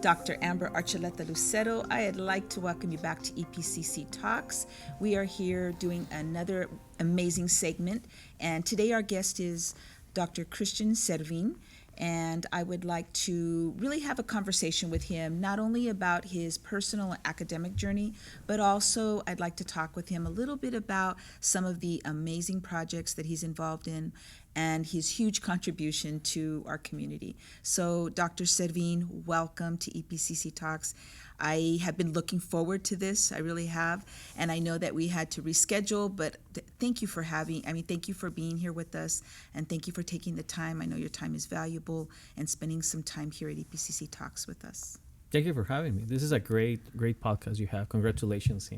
Dr. Amber Archuleta Lucero. I'd like to welcome you back to EPCC Talks. We are here doing another amazing segment, and today our guest is Dr. Christian Servín, and I would like to really have a conversation with him, not only about his personal and academic journey, but also I'd like to talk with him a little bit about some of the amazing projects that he's involved in and his huge contribution to our community. So, Dr. Servín, welcome to EPCC Talks. I have been looking forward to this, I really have, and I know that we had to reschedule, but thank you for thank you for being here with us, and thank you for taking the time. I know your time is valuable, and spending some time here at EPCC Talks with us. Thank you for having me. This is a great podcast you have. Congratulations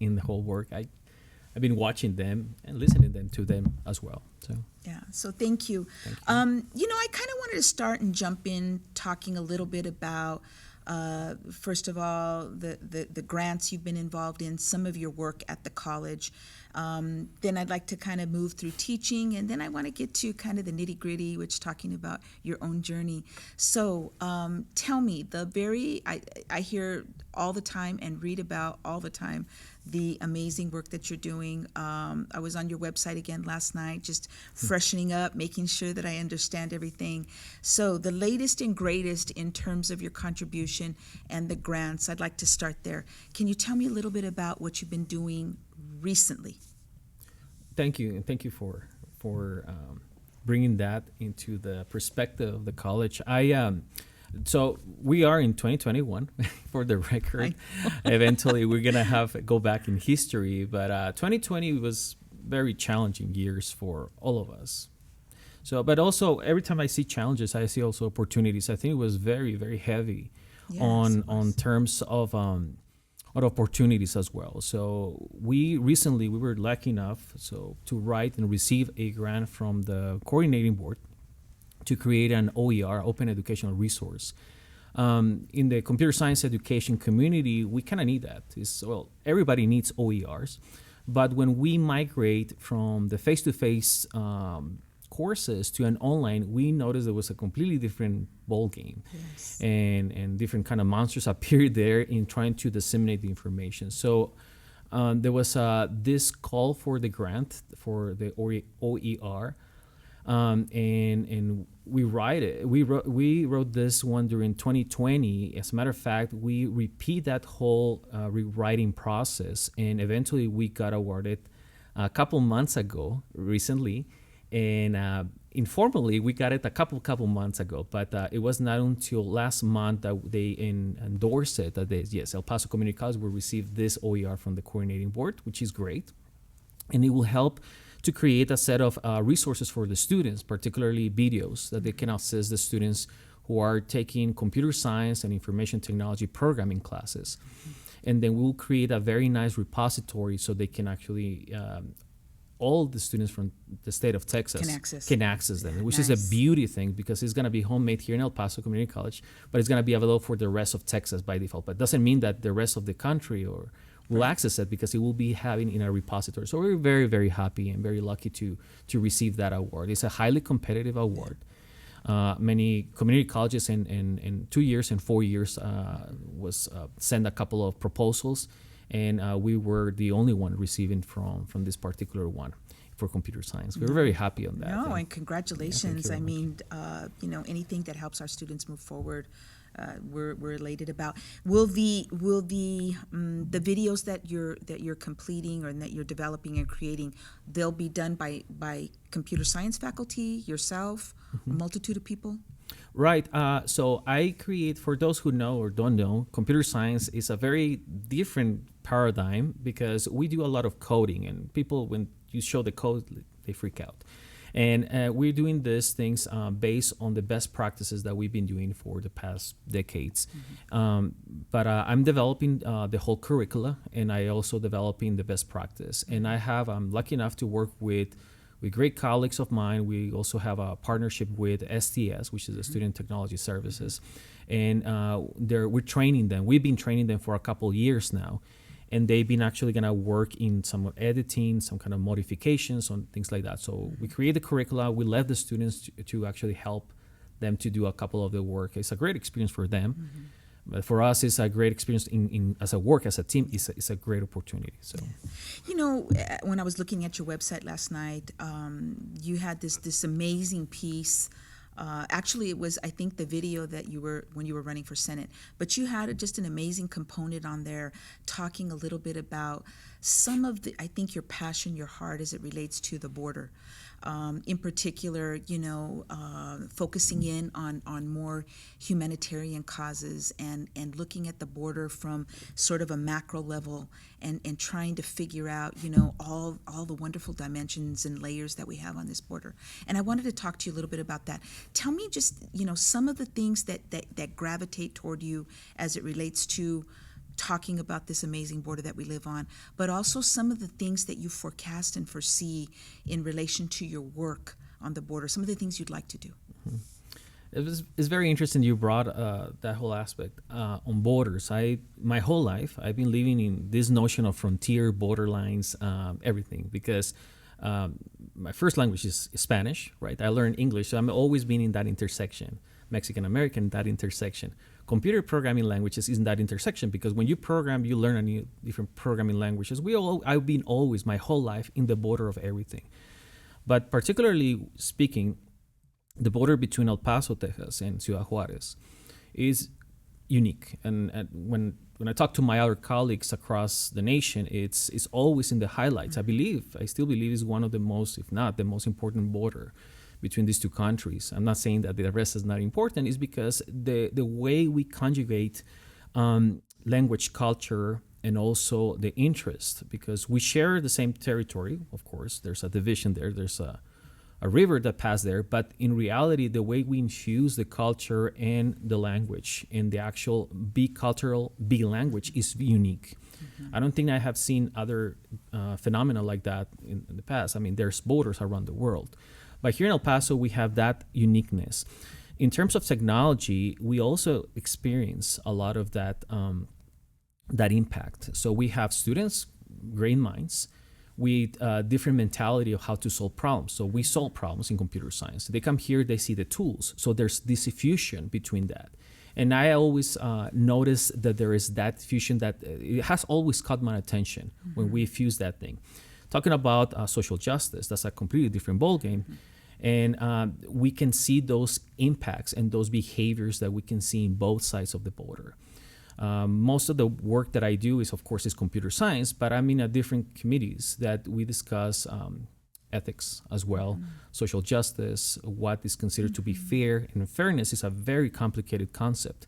in the whole work. I've been watching them and listening to them as well. So thank you. Thank you. I kind of wanted to start and jump in talking a little bit about, first of all, the grants you've been involved in, some of your work at the college. Then I'd like to kind of move through teaching, and then I want to get to kind of the nitty-gritty, which talking about your own journey. So tell me, I hear all the time and read about all the time the amazing work that you're doing. I was on your website again last night, just freshening up, making sure that I understand everything. So the latest and greatest in terms of your contribution and the grants, I'd like to start there. Can you tell me a little bit about what you've been doing recently? Thank you, and thank you for bringing that into the perspective of the college. So we are in 2021, for the record. Eventually, we're gonna go back in history, but 2020 was very challenging years for all of us. So, but also every time I see challenges, I see also opportunities. I think it was very, very heavy on terms of opportunities as well. So we were lucky enough to write and receive a grant from the coordinating board to create an OER, Open Educational Resource. In the computer science education community, we kind of need that. Everybody needs OERs, but when we migrate from the face-to-face courses to an online, we noticed there was a completely different ball game. Yes. And different kind of monsters appeared there in trying to disseminate the information. So there was this call for the grant for the OER, and we wrote this one during 2020. As a matter of fact, we repeat that whole rewriting process, and eventually we got awarded a couple months ago, recently, and informally we got it a couple months ago, but it was not until last month that they endorsed it, that El Paso Community College will receive this OER from the coordinating board, which is great, and it will help to create a set of resources for the students, particularly videos that they can access, the students who are taking computer science and information technology programming classes. And then we'll create a very nice repository so they can actually, all the students from the state of Texas can access them, which is a beauty thing, because it's going to be homemade here in El Paso Community College, but it's going to be available for the rest of Texas by default. But it doesn't mean that the rest of the country will access it, because it will be having in a repository. So we're very, very happy and very lucky to receive that award. It's a highly competitive award. Many community colleges in 2 years and 4 years sent a couple of proposals, and we were the only one receiving from this particular one for computer science. We were very happy on that. No, and congratulations. Anything that helps our students move forward, we're elated about. Will the videos that you're completing or that you're developing and creating, they'll be done by computer science faculty, yourself, a multitude of people? Right. So I create, for those who know or don't know, computer science is a very different paradigm, because we do a lot of coding, and people, when you show the code, they freak out. And we're doing these things based on the best practices that we've been doing for the past decades. But I'm developing the whole curricula, and I also developing the best practice. And I'm lucky enough to work with great colleagues of mine. We also have a partnership with STS, which is the Student Technology Services. And we're training them. We've been training them for a couple of years now. And they've been actually going to work in some editing, some kind of modifications on things like that. So we create the curricula. We let the students to actually help them to do a couple of the work. It's a great experience for them. But for us, it's a great experience in as a work, as a team. It's a great opportunity. So, When I was looking at your website last night, you had this amazing piece. Actually, it was, I think, the video that when you were running for Senate. But you had just an amazing component on there, talking a little bit about some of I think, your passion, your heart, as it relates to the border. In particular, focusing in on more humanitarian causes and looking at the border from sort of a macro level and trying to figure out, all the wonderful dimensions and layers that we have on this border. And I wanted to talk to you a little bit about that. Tell me just, some of the things that gravitate toward you as it relates to talking about this amazing border that we live on, but also some of the things that you forecast and foresee in relation to your work on the border, some of the things you'd like to do. It's very interesting you brought that whole aspect on borders. My whole life, I've been living in this notion of frontier, borderlines, everything, because my first language is Spanish, right? I learned English, so I'm always been in that intersection, Mexican-American, that intersection. Computer programming languages is in that intersection, because when you program, you learn a new different programming languages. I've been always my whole life in the border of everything. But particularly speaking, the border between El Paso, Texas, and Ciudad Juarez is unique. And when I talk to my other colleagues across the nation, it's always in the highlights. I still believe it's one of the most, if not the most important border between these two countries. I'm not saying that the rest is not important. It's because the way we conjugate language, culture, and also the interest, because we share the same territory. Of course, there's a division there. There's a river that passed there, but in reality, the way we infuse the culture and the language and the actual bicultural language is unique. I don't think I have seen other phenomena like that in the past. I mean, there's borders around the world. But here in El Paso, we have that uniqueness. In terms of technology, we also experience a lot of that impact. So we have students, great minds, with a different mentality of how to solve problems. So we solve problems in computer science. They come here, they see the tools. So there's this fusion between that. And I always notice that there is that fusion that it has always caught my attention when we fuse that thing. Talking about social justice, that's a completely different ballgame. And we can see those impacts and those behaviors that we can see in both sides of the border. Most of the work that I do is computer science, but I'm in different committees that we discuss ethics as well, social justice, what is considered to be fair. And fairness is a very complicated concept.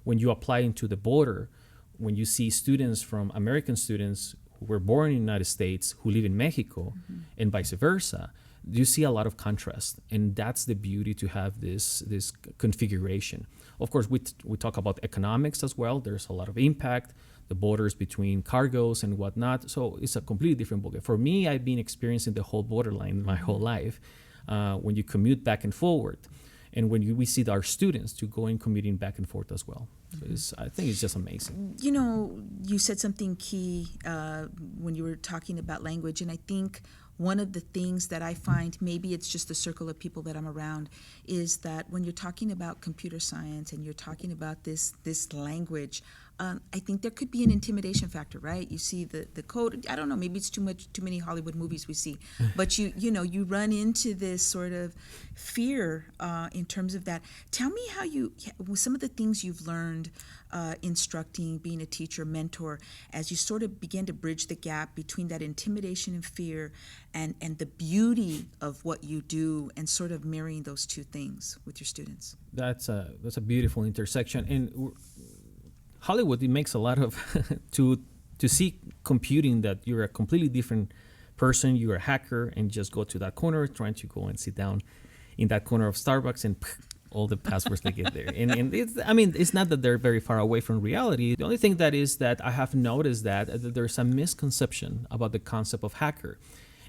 When you apply into the border, when you see students from American students who were born in the United States who live in Mexico and vice versa, you see a lot of contrast, and that's the beauty to have this configuration. Of course, we talk about economics as well. There's a lot of impact, the borders between cargoes and whatnot. So it's a completely different ballgame. For me, I've been experiencing the whole borderline my whole life. When you commute back and forward, and when we see our students to go in commuting back and forth as well. So I think it's just amazing. You said something key when you were talking about language, and I think one of the things that I find, maybe it's just the circle of people that I'm around, is that when you're talking about computer science and you're talking about this language, I think there could be an intimidation factor, right? You see the code. I don't know. Maybe it's too many Hollywood movies we see, but you run into this sort of fear in terms of that. Tell me how some of the things you've learned instructing, being a teacher, mentor, as you sort of begin to bridge the gap between that intimidation and fear and the beauty of what you do, and sort of marrying those two things with your students. That's a beautiful intersection. And Hollywood, it makes a lot of to see computing that you're a completely different person, you're a hacker, and just go to that corner, trying to go and sit down in that corner of Starbucks and all the passwords they get there. And it's not that they're very far away from reality. The only thing that is that I have noticed that there's a misconception about the concept of hacker.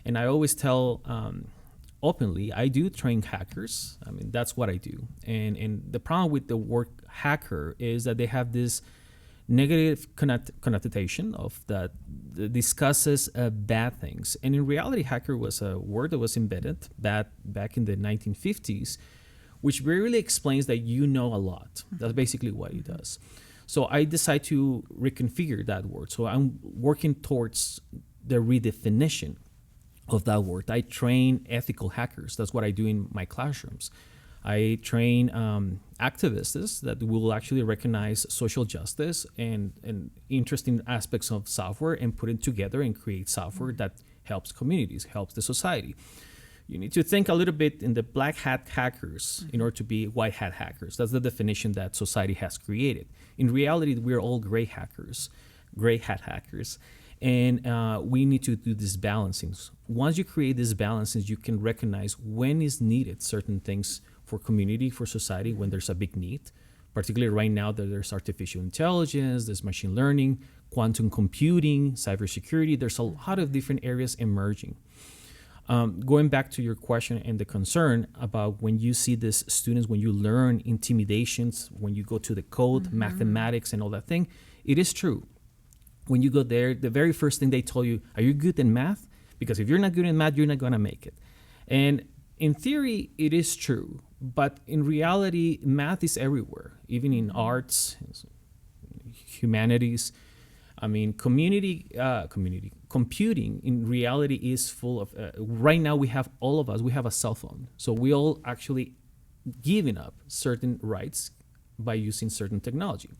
And I always tell openly, I do train hackers. I mean, that's what I do. And the problem with the word hacker is that they have this negative connotation of that discusses bad things. And in reality, hacker was a word that was invented back in the 1950s, which really explains that you know a lot. That's basically what it does. So I decide to reconfigure that word. So I'm working towards the redefinition of that word. I train ethical hackers. That's what I do in my classrooms. I train activists that will actually recognize social justice and interesting aspects of software and put it together and create software that helps communities, helps the society. You need to think a little bit in the black hat hackers in order to be white hat hackers. That's the definition that society has created. In reality, we're all gray hackers, gray hat hackers. And we need to do these balancings. Once you create these balancings, you can recognize when is needed certain things for community, for society, when there's a big need. Particularly right now that there's artificial intelligence, there's machine learning, quantum computing, cybersecurity. There's a lot of different areas emerging. Going back to your question and the concern about when you see these students, when you learn intimidations, when you go to the code, mathematics, and all that thing, it is true. When you go there, the very first thing they tell you, are you good in math? Because if you're not good in math, you're not going to make it. And in theory, it is true. But in reality, math is everywhere, even in arts, humanities. I mean, computing in reality is full of, right now we have, all of us, we have a cell phone. So we all actually giving up certain rights by using certain technology.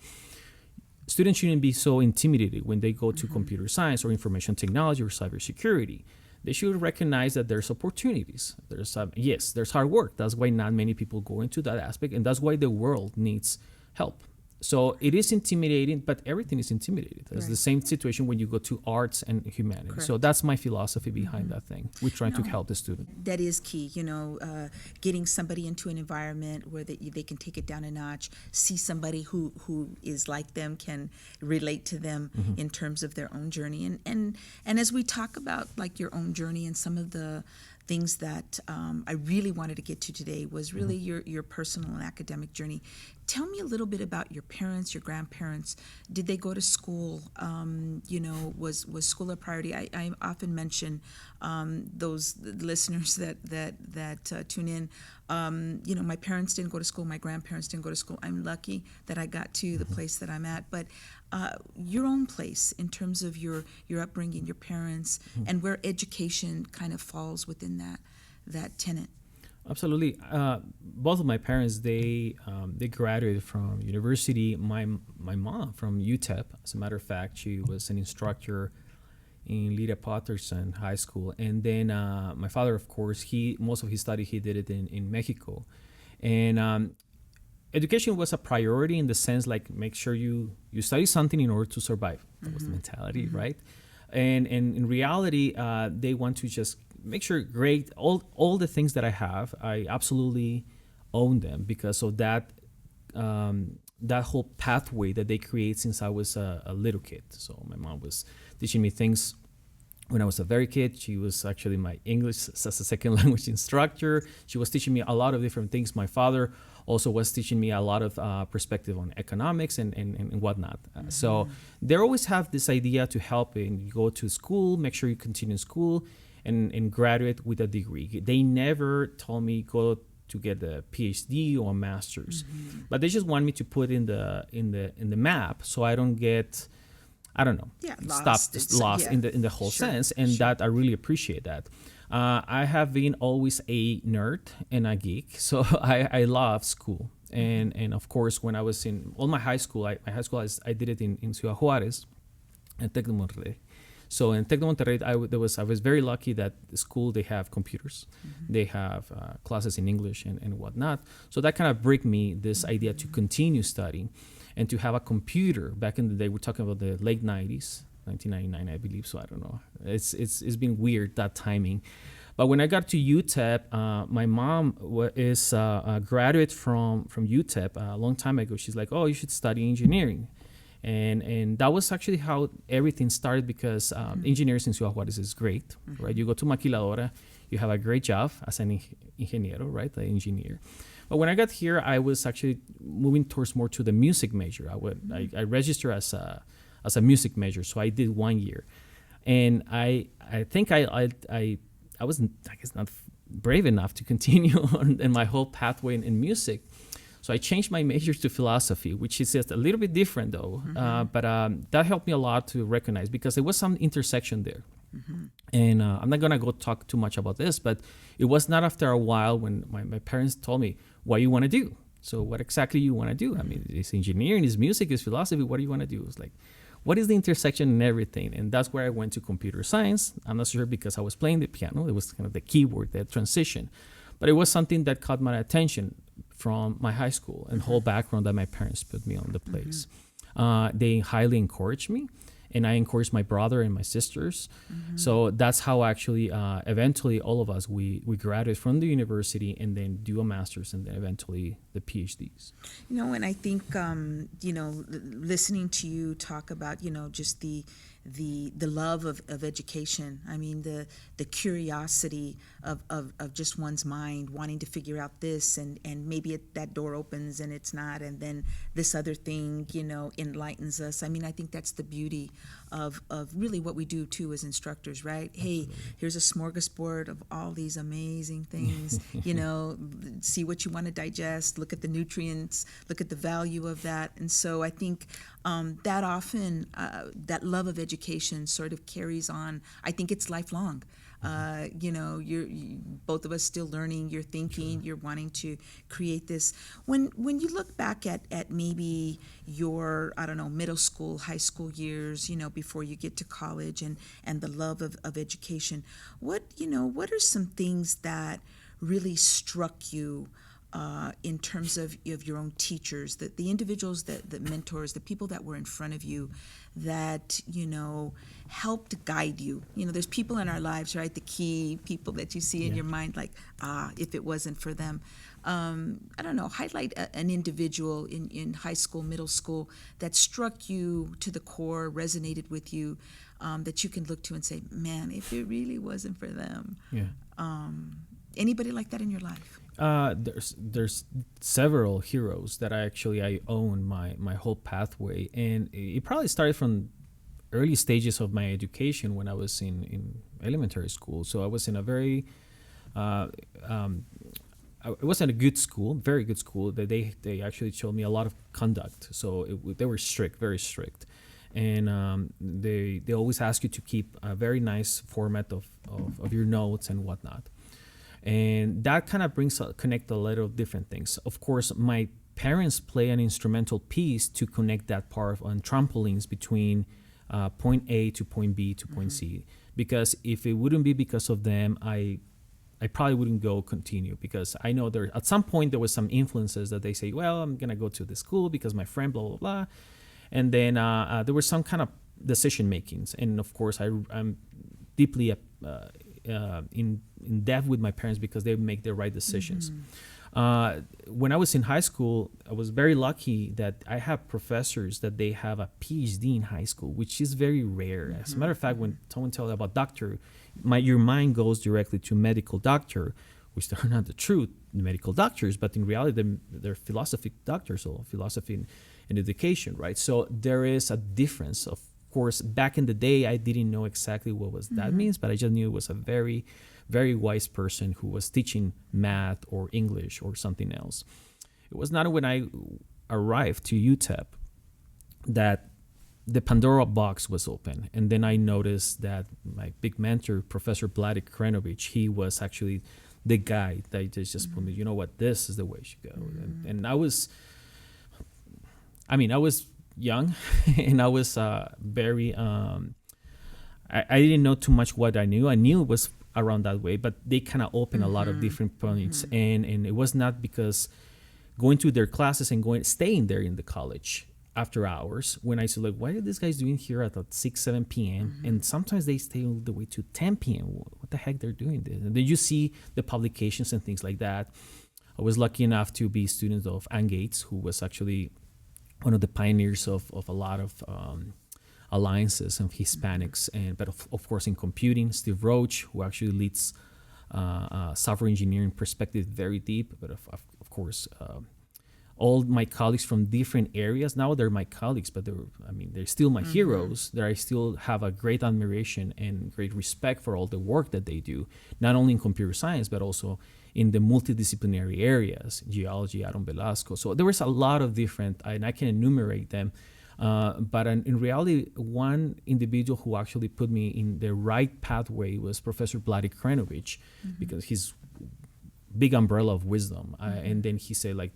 Students shouldn't be so intimidated when they go to computer science or information technology or cybersecurity. They should recognize that there's opportunities. Yes, there's hard work. That's why not many people go into that aspect, and that's why the world needs help. So it is intimidating, but everything is intimidating. It's the same situation when you go to arts and humanities. Correct. So that's my philosophy behind that thing. We're trying to help the student. That is key, getting somebody into an environment where they can take it down a notch, see somebody who is like them, can relate to them in terms of their own journey. And as we talk about like your own journey and some of the things that I really wanted to get to today was really your personal and academic journey. Tell me a little bit about your parents, your grandparents. Did they go to school? Was school a priority? I often mention those listeners that tune in. My parents didn't go to school. My grandparents didn't go to school. I'm lucky that I got to the place that I'm at. But your own place in terms of your upbringing, your parents, and where education kind of falls within that tenet. Absolutely. Both of my parents, they graduated from university. My mom from UTEP. As a matter of fact, she was an instructor in Lydia Patterson High School. And then my father, of course, most of his study, he did it in Mexico. And education was a priority in the sense like make sure you study something in order to survive. That was the mentality, right? And in reality, they want to just make sure all the things that I have, I absolutely own them because of that whole pathway that they create since I was a little kid. So my mom was teaching me things when I was a very kid. She was actually my English as a second language instructor. She was teaching me a lot of different things. My father also was teaching me a lot of perspective on economics and whatnot. So they always have this idea to help and you go to school, make sure you continue school and graduate with a degree. They never told me go to get a PhD or a master's, but they just want me to put in the map so I don't get, lost in the whole sense, and that I really appreciate that. I have been always a nerd and a geek, so I love school. And of course, when I was in my high school, I did it in Ciudad Juarez, and Tec de Monterrey. So in Tec de Monterrey, I was very lucky that the school, they have computers, they have classes in English and whatnot. So that kind of brought me this idea to continue studying and to have a computer. Back in the day, we're talking about the late 90s, 1999, I believe. So I don't know. It's been weird, that timing. But when I got to UTEP, my mom is a graduate from UTEP a long time ago. She's like, oh, you should study engineering. And that was actually how everything started because engineers in Ciudad Juarez is great, right? You go to Maquiladora, you have a great job as an ingeniero, right? The engineer. But when I got here, I was actually moving towards more to the music major. I registered as a music major, so I did 1 year. And I think I wasn't, I guess, not brave enough to continue in my whole pathway in music. So I changed my major to philosophy, which is just a little bit different though. But that helped me a lot to recognize, because there was some intersection there. And I'm not gonna go talk too much about this, but it was not after a while when my parents told me, what you want to do? So what exactly you want to do? I mean, it's engineering, it's music, it's philosophy. What do you want to do? It's like, what is the intersection and everything? And that's where I went to computer science. I'm not sure, because I was playing the piano. It was kind of the keyword, that transition. But it was something that caught my attention from my high school and whole background that my parents put me on the place. They highly encouraged me, and I encouraged my brother and my sisters. So that's how actually eventually all of us, we graduate from the university and then do a master's and then eventually the PhDs. You know, and I think, listening to you talk about, just the love of education. I mean, the curiosity of just one's mind wanting to figure out this, and maybe that door opens and it's not, and then this other thing, enlightens us. I mean, I think that's the beauty of really what we do too as instructors, right? Hey, here's a smorgasbord of all these amazing things, see what you want to digest, look at the nutrients, look at the value of that. And so I think that often, that love of education sort of carries on. I think it's lifelong. You're both of us still learning, you're thinking, you're wanting to create this. When you look back at maybe your, I don't know, middle school, high school years, before you get to college, and the love of education, what are some things that really struck you in terms of your own teachers, the individuals, the mentors, the people that were in front of you that, helped guide you? There's people in our lives, right? The key people that you see in your mind, like, if it wasn't for them. I don't know, highlight an individual in high school, middle school that struck you to the core, resonated with you, that you can look to and say, man, if it really wasn't for them. Anybody like that in your life? There's several heroes that I own my whole pathway, and it probably started from early stages of my education when I was in elementary school. So I was in a very it wasn't a good school, very good school. That they actually showed me a lot of conduct. So they were strict, very strict, and they always ask you to keep a very nice format of your notes and whatnot. And that kind of connect a lot of different things. Of course, my parents play an instrumental piece to connect that part on trampolines between point A to point B to point C. Because if it wouldn't be because of them, I probably wouldn't continue, because I know at some point there was some influences that they say, well, I'm going to go to this school because my friend, blah, blah, blah. And then there was some kind of decision makings. And of course, I'm deeply in depth with my parents because they make the right decisions. When I was in high school, I was very lucky that I have professors that they have a PhD in high school, which is very rare. As a matter of fact, when someone tells you about doctor, your mind goes directly to medical doctor, which are not the true medical doctors, but in reality, they're philosophy doctors, or philosophy and education, right? So there is a difference. Of course, back in the day, I didn't know exactly what that means, but I just knew it was a very, very wise person who was teaching math or English or something else. It was not when I arrived to UTEP that the Pandora box was open. And then I noticed that my big mentor, Professor Vladek Krenovich, he was actually the guy that just put me, you know what, this is the way you should go. And I was young and I was very, I didn't know too much what I knew. I knew it was around that way, but they kind of opened a lot of different points. And it was not because going to their classes and staying there in the college after hours, when I said, like, what are these guys doing here at 6, 7 p.m.? And sometimes they stay all the way to 10 p.m. What the heck they're doing this? And then you see the publications and things like that. I was lucky enough to be a student of Ann Gates, who was actually one of the pioneers of a lot of alliances of Hispanics, but of course in computing, Steve Roach, who actually leads software engineering perspective very deep. But of course, all my colleagues from different areas, now they're my colleagues, but they're still my heroes. That I still have a great admiration and great respect for all the work that they do, not only in computer science, but also in the multidisciplinary areas, geology, Aaron Velasco. So there was a lot of different, and I can enumerate them. But in reality, one individual who actually put me in the right pathway was Professor Vladi Krenovich, because he's big umbrella of wisdom. And then he said, like,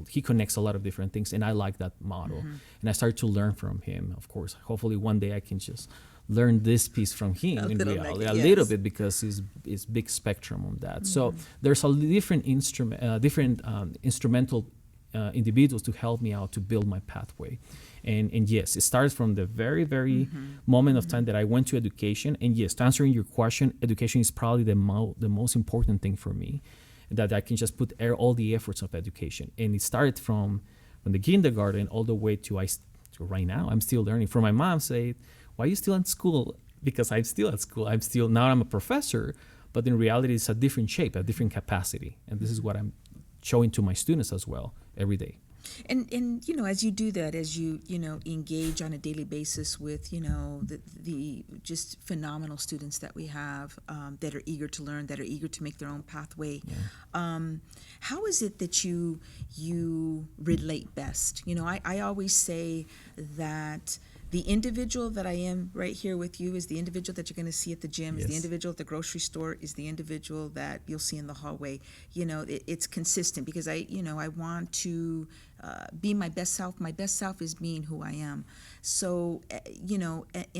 he connects a lot of different things, and I like that model. And I started to learn from him, of course. Hopefully one day I can just learn this piece from him in reality, a little bit, because it's big spectrum on that. So there's a different instrumental individuals to help me out to build my pathway. And yes, it starts from the very, very moment of time that I went to education. And yes, to answering your question, education is probably the most important thing for me, that I can just put all the efforts of education. And it started from the kindergarten all the way to right now. I'm still learning. For my mom said, why are you still in school? Because I'm still at school. I'm a professor, but in reality, it's a different shape, a different capacity. And this is what I'm showing to my students as well every day. And as you do that, as you engage on a daily basis with the just phenomenal students that we have, that are eager to learn, that are eager to make their own pathway, how is it that you relate best? I always say that the individual that I am right here with you is the individual that you're going to see at the gym, is the individual at the grocery store, is the individual that you'll see in the hallway. It's consistent, because I want to be my best self. My best self is being who I am. So, in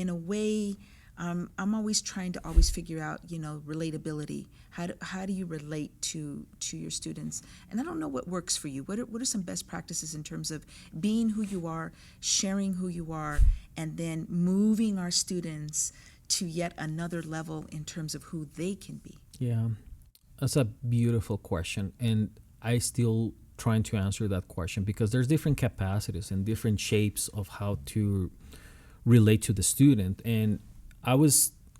a way, I'm always trying to figure out, relatability. How do you relate to your students? And I don't know what works for you. What are some best practices in terms of being who you are, sharing who you are, and then moving our students to yet another level in terms of who they can be? Yeah, that's a beautiful question. And I still trying to answer that question, because there's different capacities and different shapes of how to relate to the student. And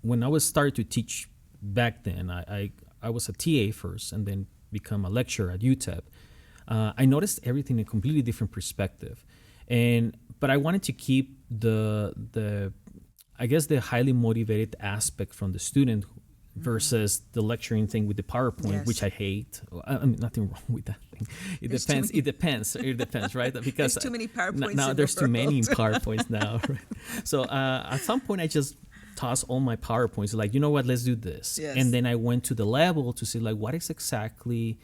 when I was started to teach back then, I was a TA first and then become a lecturer at UTEP. I noticed everything in a completely different perspective. But I wanted to keep the highly motivated aspect from the student versus the lecturing thing with the PowerPoint, which I hate. I mean, nothing wrong with that thing. It depends, right? Because there's too many PowerPoints. Now there's too many PowerPoints now, right? So at some point I just toss all my PowerPoints, like, you know what, let's do this. And then I went to the level to see, like, what is exactly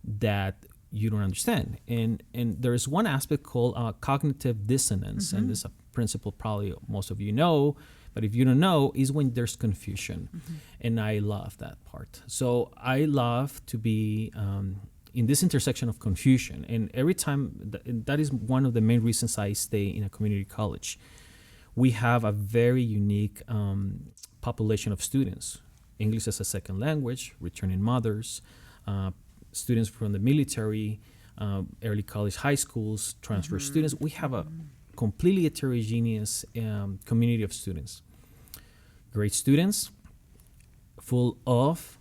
that you don't understand. And there's one aspect called cognitive dissonance, and this is a principle probably most of you know, but if you don't know, is when there's confusion. And I love that part. So I love to be in this intersection of confusion. And every time, that is one of the main reasons I stay in a community college. We have a very unique population of students. English as a second language, returning mothers, students from the military, early college, high schools, transfer students. We have a completely heterogeneous community of students. Great students, full of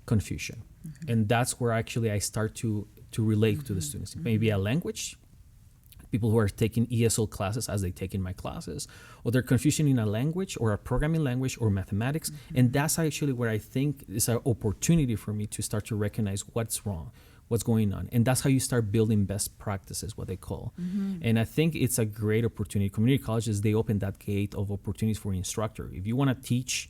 confusion. And that's where actually I start to relate to the students. Maybe a language, people who are taking ESL classes as they take in my classes, or they're confusion in a language or a programming language or mathematics. And that's actually where I think is an opportunity for me to start to recognize what's wrong, what's going on. And that's how you start building best practices, what they call. And I think it's a great opportunity. Community colleges, they open that gate of opportunities for an instructor. If you want to teach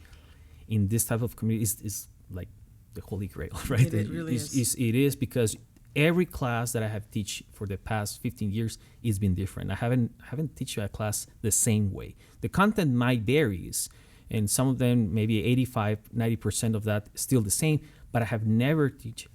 in this type of community, is like the holy grail, right? It really is. It is, because every class that I have teach for the past 15 years has been different. I haven't teach a class the same way. The content might varies, and some of them maybe 85-90% of that is still the same, but I have never teach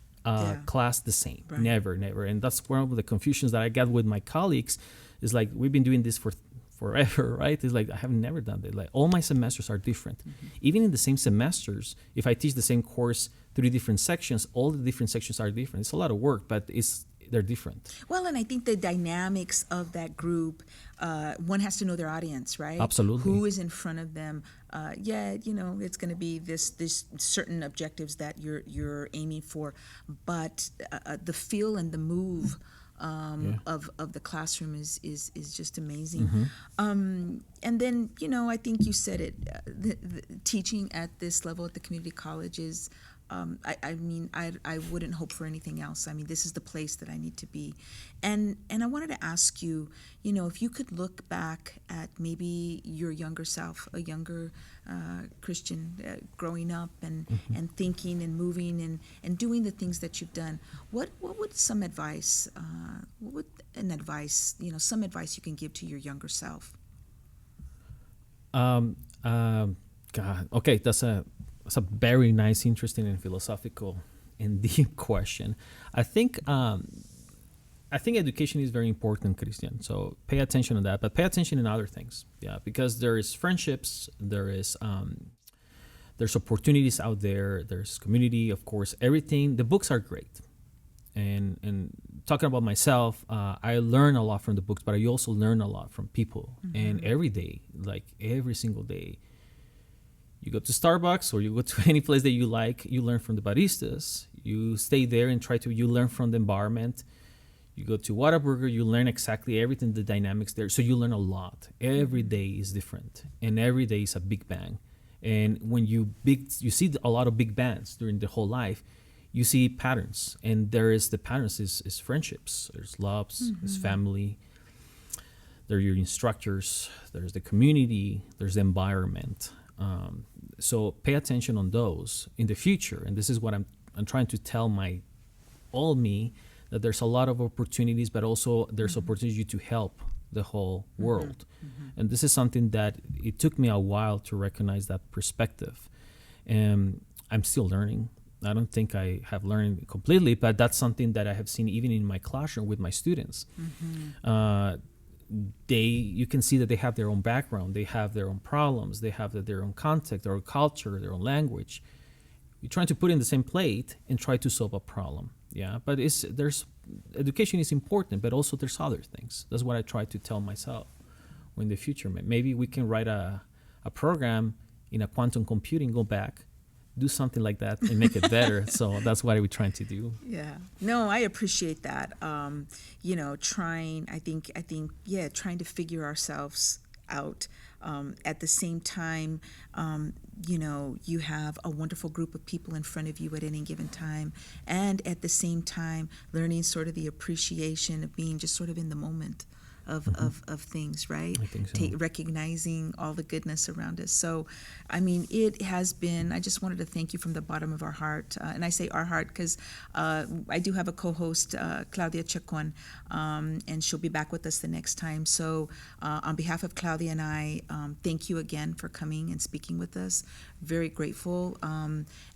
class the same. Right. Never. And that's one of the confusions that I got with my colleagues, is like, we've been doing this for forever, right? It's like, I have never done that. Like, all my semesters are different. Even in the same semesters, if I teach the same course, 3 different sections, all the different sections are different. It's a lot of work, but they're different. Well, and I think the dynamics of that group, one has to know their audience, right? Absolutely. Who is in front of them? It's going to be this certain objectives that you're aiming for, but the feel and the move of the classroom is just amazing. And then, I think you said it, the teaching at this level at the community college is I mean, I wouldn't hope for anything else. I mean, this is the place that I need to be. And I wanted to ask you, if you could look back at maybe your younger self, a younger Christian growing up and thinking and moving and doing the things that you've done, what would some advice, some advice you can give to your younger self? God, okay, that's a very nice, interesting, and philosophical and deep question. I think education is very important, Christian. So pay attention to that, but pay attention in other things. Yeah, because there is friendships, there's opportunities out there, there's community, of course. Everything. The books are great, and talking about myself, I learn a lot from the books, but I also learn a lot from people. And every day, like every single day, you go to Starbucks or you go to any place that you like, you learn from the baristas. You stay there and you learn from the environment. You go to Whataburger, you learn exactly everything, the dynamics there. So you learn a lot. Every day is different, and every day is a big bang. And when you see a lot of big bangs during the whole life, you see patterns. And the patterns is friendships. There's loves, there's family. There are your instructors. There's the community. There's the environment. So pay attention on those in the future. And this is what I'm trying to tell all me, that there's a lot of opportunities, but also there's opportunity to help the whole world. And this is something that it took me a while to recognize that perspective. And I'm still learning. I don't think I have learned completely, but that's something that I have seen even in my classroom with my students. You can see that they have their own background, they have their own problems, they have their own context, their own culture, their own language. You're trying to put in the same plate and try to solve a problem. Yeah, but education is important, but also there's other things. That's what I try to tell myself. In the future, maybe we can write a program in a quantum computing, go back, do something like that and make it better. So that's what we're trying to do. Yeah. No, I appreciate that. Trying to figure ourselves out. At the same time, you have a wonderful group of people in front of you at any given time. And at the same time, learning sort of the appreciation of being just sort of in the moment of things, right? I think so. Recognizing all the goodness around us. So, I mean, it has been, I just wanted to thank you from the bottom of our heart. And I say our heart because I do have a co-host, Claudia Chacon, and she'll be back with us the next time. So on behalf of Claudia and I, thank you again for coming and speaking with us. Very grateful.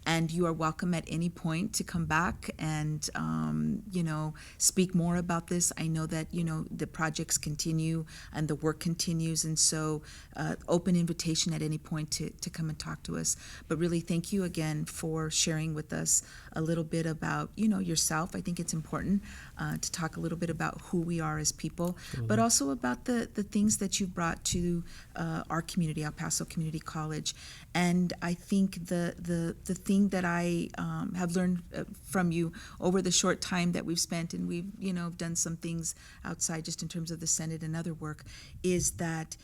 And you are welcome at any point to come back and, speak more about this. I know that, the projects continue and the work continues. And so open invitation at any point to come and talk to us. But really, thank you again for sharing with us a little bit about, yourself. I think it's important to talk a little bit about who we are as people, but also about the things that you brought to our community, El Paso Community College. And I think the thing that I have learned from you over the short time that we've spent, and we've done some things outside just in terms of the Senate and other work, is that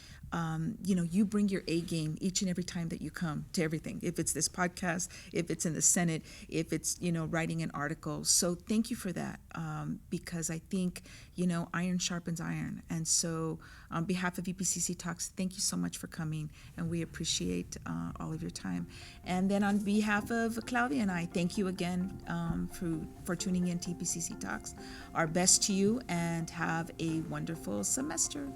you bring your A game each and every time that you come to everything. If it's this podcast, if it's in the Senate, if it's writing an article. So thank you for that, because I think iron sharpens iron. And so on behalf of EPCC Talks, thank you so much for coming, and we appreciate all of your time. And then on behalf of Claudia and I, thank you again for tuning in to EPCC Talks. Our best to you, and have a wonderful semester.